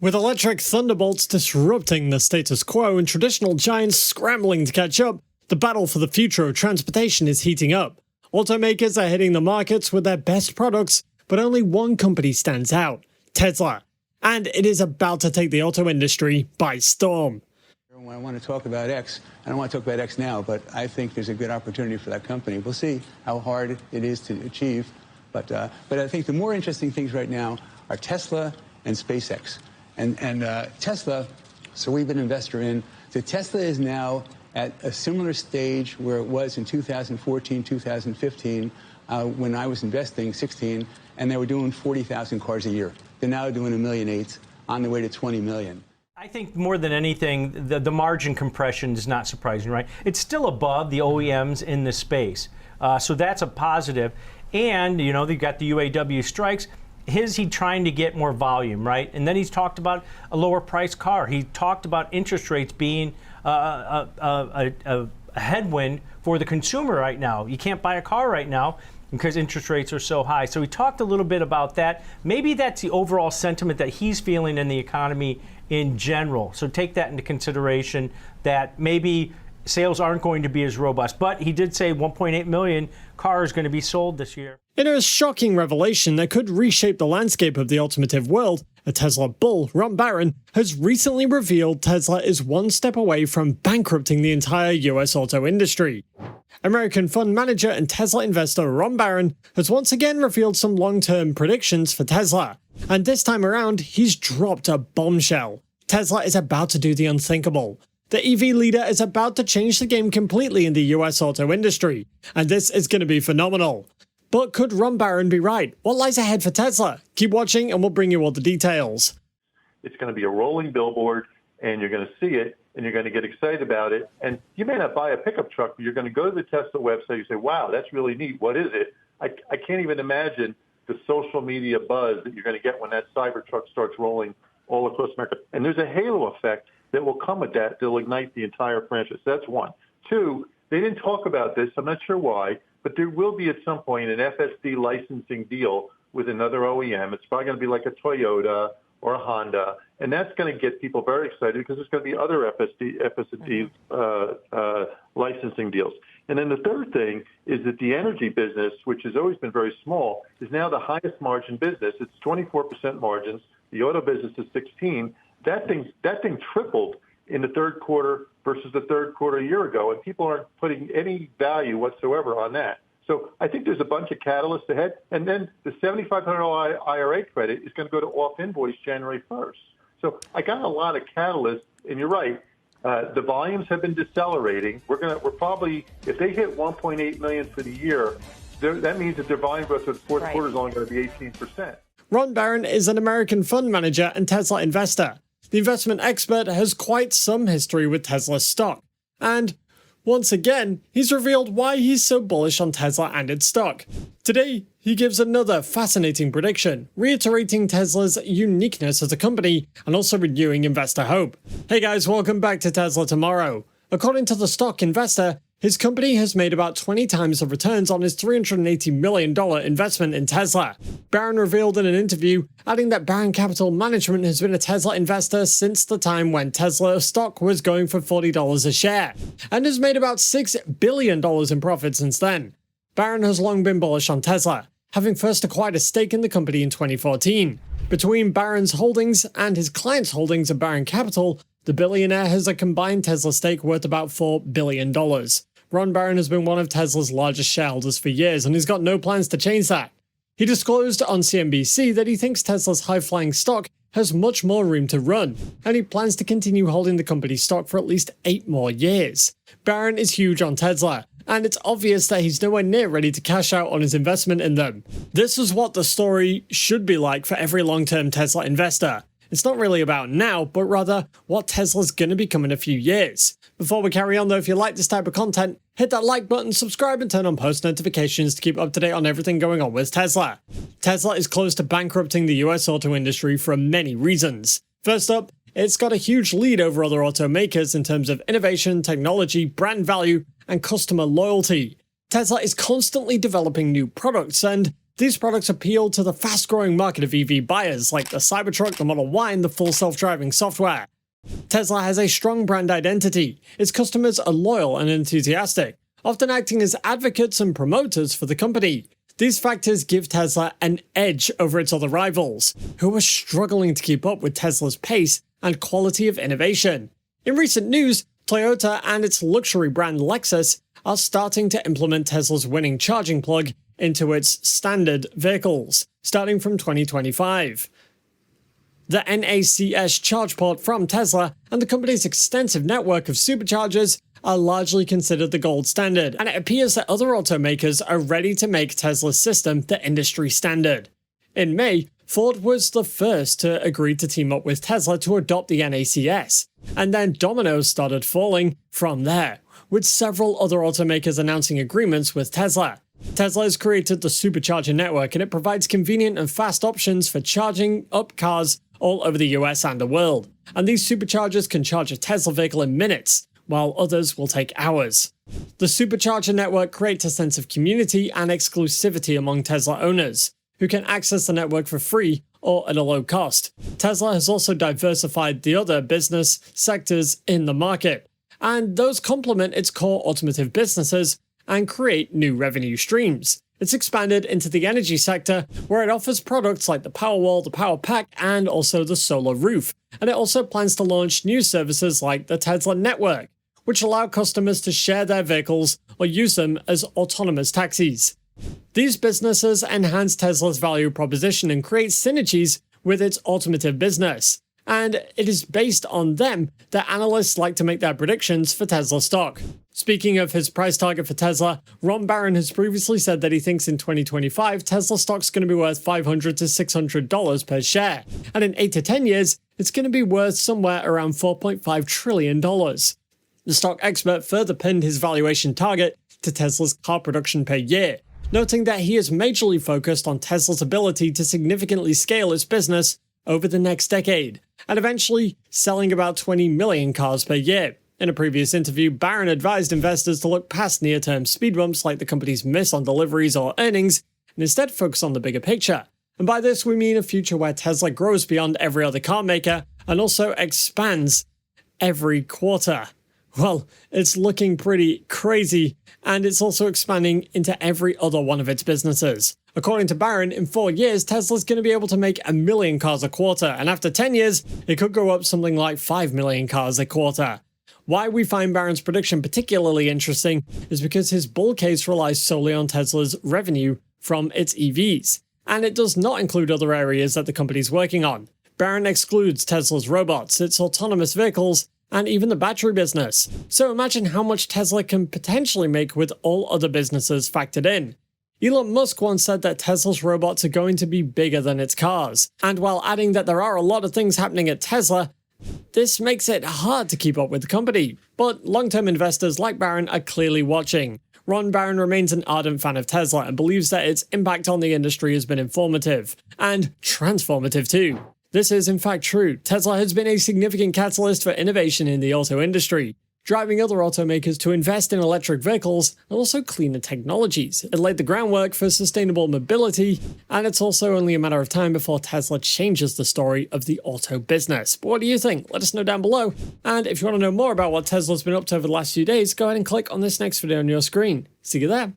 With electric thunderbolts disrupting the status quo and traditional giants scrambling to catch up, the battle for the future of transportation is heating up. Automakers are hitting the markets with their best products, but only one company stands out: Tesla. And it is about to take the auto industry by storm. When I want to talk about X, I don't want to talk about X now, but I think there's a good opportunity for that company. We'll see how hard it is to achieve. But I think the more interesting things right now are Tesla and SpaceX. And Tesla, so we've been an investor in. So Tesla is now at a similar stage where it was in 2014, 2015, when I was investing, 16, and they were doing 40,000 cars a year. They're now doing 1.8 million, on the way to 20 million. I think more than anything, the margin compression is not surprising, right? It's still above the OEMs in the space. So that's a positive. And, you know, they've got the UAW strikes. Is he trying to get more volume, right? And then he's talked about a lower price car. He talked about interest rates being a headwind for the consumer right now. You can't buy a car right now because interest rates are so high. So he talked a little bit about that. Maybe that's the overall sentiment that he's feeling in the economy in general. So take that into consideration, that maybe sales aren't going to be as robust. But he did say 1.8 million cars going to be sold this year. In a shocking revelation that could reshape the landscape of the automotive world, a Tesla bull, Ron Baron, has recently revealed Tesla is one step away from bankrupting the entire U.S. auto industry. American fund manager and Tesla investor Ron Baron has once again revealed some long-term predictions for Tesla. And this time around, he's dropped a bombshell. Tesla is about to do the unthinkable. The EV leader is about to change the game completely in the US auto industry, and this is going to be phenomenal. But could Ron Baron be right? What lies ahead for Tesla? Keep watching and we'll bring you all the details. It's going to be a rolling billboard, and you're going to see it, and you're going to get excited about it. And you may not buy a pickup truck, but you're going to go to the Tesla website, you say, wow, that's really neat. What is it? I can't even imagine the social media buzz that you're going to get when that Cybertruck starts rolling all across America. And there's a halo effect that will come with that. They'll ignite the entire franchise. That's one. Two, they didn't talk about this. I'm not sure why, but there will be at some point an FSD licensing deal with another OEM. It's probably going to be like a Toyota or a Honda, and that's going to get people very excited because there's going to be other FSD licensing deals. And then the third thing is that the energy business, which has always been very small, is now the highest margin business. It's 24% margins. The auto business is 16%. That thing tripled in the third quarter versus the third quarter a year ago, and people aren't putting any value whatsoever on that. So I think there's a bunch of catalysts ahead, and then the $7,500 IRA credit is going to go to off invoice January 1st. So I got a lot of catalysts, and you're right. The volumes have been decelerating. We're probably, if they hit 1.8 million for the year, that means that their volume growth for the fourth quarter is only going to be 18%. Ron Baron is an American fund manager and Tesla investor. The investment expert has quite some history with Tesla stock. And once again, he's revealed why he's so bullish on Tesla and its stock. Today, he gives another fascinating prediction, reiterating Tesla's uniqueness as a company and also renewing investor hope. Hey guys, welcome back to Tesla Tomorrow. According to the stock investor, his company has made about 20 times the returns on his $380 million investment in Tesla. Baron revealed in an interview, adding that Baron Capital Management has been a Tesla investor since the time when Tesla stock was going for $40 a share, and has made about $6 billion in profit since then. Baron has long been bullish on Tesla, having first acquired a stake in the company in 2014. Between Baron's holdings and his clients' holdings of Baron Capital, the billionaire has a combined Tesla stake worth about $4 billion. Ron Baron has been one of Tesla's largest shareholders for years, and he's got no plans to change that. He disclosed on CNBC that he thinks Tesla's high-flying stock has much more room to run, and he plans to continue holding the company's stock for at least 8 more years. Baron is huge on Tesla, and it's obvious that he's nowhere near ready to cash out on his investment in them. This is what the story should be like for every long-term Tesla investor. It's not really about now, but rather what Tesla's going to become in a few years. Before we carry on though, if you like this type of content, hit that like button, subscribe and turn on post notifications to keep up to date on everything going on with Tesla. Tesla is close to bankrupting the US auto industry for many reasons. First up, it's got a huge lead over other automakers in terms of innovation, technology, brand value, and customer loyalty. Tesla is constantly developing new products, and These products appeal to the fast-growing market of EV buyers like the Cybertruck, the Model Y, and the full self-driving software. Tesla has a strong brand identity. Its customers are loyal and enthusiastic, often acting as advocates and promoters for the company. These factors give Tesla an edge over its other rivals, who are struggling to keep up with Tesla's pace and quality of innovation. In recent news, Toyota and its luxury brand Lexus are starting to implement Tesla's winning charging plug into its standard vehicles, starting from 2025. The NACS charge port from Tesla and the company's extensive network of superchargers are largely considered the gold standard, and it appears that other automakers are ready to make Tesla's system the industry standard. In May, Ford was the first to agree to team up with Tesla to adopt the NACS, and then dominoes started falling from there, with several other automakers announcing agreements with Tesla. Tesla has created the supercharger network, and it provides convenient and fast options for charging up cars all over the US and the world. And these superchargers can charge a Tesla vehicle in minutes, while others will take hours. The supercharger network creates a sense of community and exclusivity among Tesla owners, who can access the network for free or at a low cost. Tesla has also diversified the other business sectors in the market, and those complement its core automotive businesses and create new revenue streams. It's expanded into the energy sector, where it offers products like the Powerwall, the Power Pack, and also the Solar Roof. And it also plans to launch new services like the Tesla Network, which allow customers to share their vehicles or use them as autonomous taxis. These businesses enhance Tesla's value proposition and create synergies with its automotive business. And it is based on them that analysts like to make their predictions for Tesla stock. Speaking of his price target for Tesla, Ron Barron has previously said that he thinks in 2025 Tesla stock's going to be worth $500 to $600 per share, and in 8 to 10 years it's going to be worth somewhere around $4.5 trillion. The stock expert further pinned his valuation target to Tesla's car production per year, noting that he is majorly focused on Tesla's ability to significantly scale its business over the next decade, and eventually selling about 20 million cars per year. In a previous interview, Barron advised investors to look past near-term speed bumps like the company's miss on deliveries or earnings, and instead focus on the bigger picture. And by this we mean a future where Tesla grows beyond every other car maker and also expands every quarter. Well, it's looking pretty crazy, and it's also expanding into every other one of its businesses. According to Barron, in 4 years, Tesla's going to be able to make 1 million cars a quarter, and after 10 years, it could go up something like 5 million cars a quarter. Why we find Barron's prediction particularly interesting is because his bull case relies solely on Tesla's revenue from its EVs, and it does not include other areas that the company's working on. Barron excludes Tesla's robots, its autonomous vehicles, and even the battery business. So imagine how much Tesla can potentially make with all other businesses factored in. Elon Musk once said that Tesla's robots are going to be bigger than its cars, and while adding that there are a lot of things happening at Tesla, this makes it hard to keep up with the company. But long-term investors like Barron are clearly watching. Ron Barron remains an ardent fan of Tesla and believes that its impact on the industry has been informative and transformative too. This is in fact true. Tesla has been a significant catalyst for innovation in the auto industry, driving other automakers to invest in electric vehicles and also cleaner technologies. It laid the groundwork for sustainable mobility, and it's also only a matter of time before Tesla changes the story of the auto business. But what do you think? Let us know down below. And if you want to know more about what Tesla's been up to over the last few days, go ahead and click on this next video on your screen. See you there.